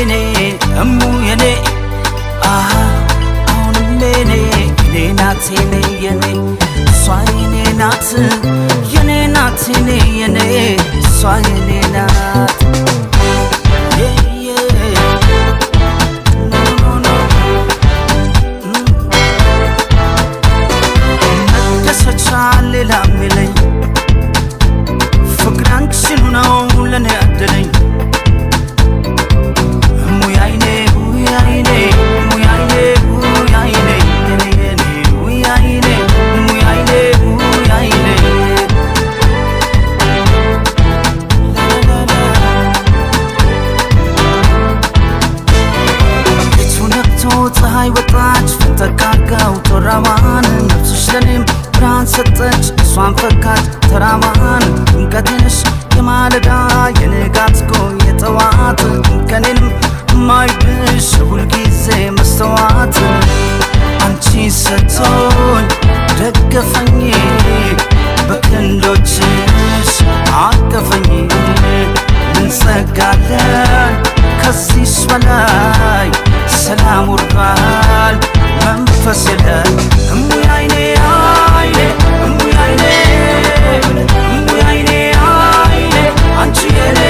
የኔ እሙ የኔ አሁንም የኔ ናት የኔ የኔ እሷ የኔ ናት የኔ ናት የኔ የኔ እሷ የኔ ናት መደሰቻ ሌላ ሚለኝ ፍቅር አንቺኑ ነው ለኔ ያደለኝ ፀሐይ ወጣች ፈንጠቃቀው ጦራዋን ነፍስሽ ለኔም ብርሃን ሰጠች እሷን ፈካች ተራማን ድምቀቴንሽ የማለዳ የንጋት እኮ የጠዋት ከኔንም ማይብሽ ሁልጊዜ መስተዋት አንቺ ሰጥቶኝ ደገፈኝ በክንዶችሽ አቀፈኝ እንጸጋለን ከዚህስ በላይ ሰላም ወርዷል መንፈስ የለም እሙዬ አይኔ አይኔ እሙዬ አይኔ እሙዬ አይኔ አይኔ አንቺ የኔ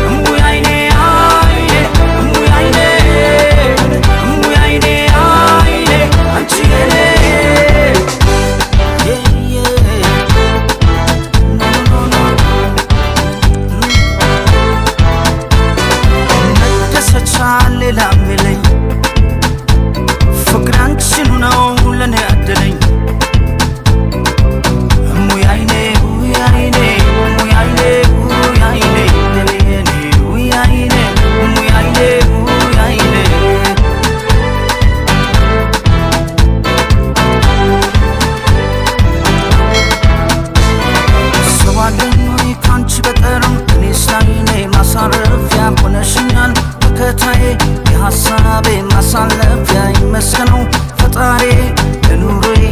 እሙዬ አይኔ አይኔ እሙዬ አይኔ እሙዬ አይኔ አይኔ አንቺ የኔ መደሰቻ ሌላ ሚለኝ ፍቅር አንቺኑ ነው ለኔ ያደለኝ እሙዬ አይኔ እሙዬ አይኔ እሙዬ አይኔ እሙዬ አይኔ የኔ እሙዬ አይኔ እሙዬ አይኔ እሙዬ አይኔ ሰው አለኝ ወይ ካንቺ በቀርም እኔስ ላይኔ ማሳረፊያ ሆነሽኛል መከታዬ የሐሳቤ ማሳለፊያ ይመስገነው ፈጣሪ ለኑሮዬ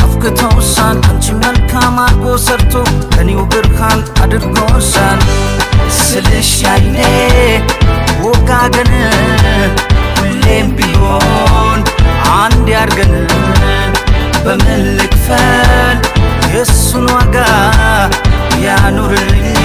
አፍክቶሻል አንቺ መልካም አርጎ ሰርቶ ለኔው ብርሃን አድርጎሻል ስልሽ አይኔ ወጋገን ሁሌም ቢሆን አንድ ያርገን በምን ልክፈል የሱን ዋጋ ያኑርልኝ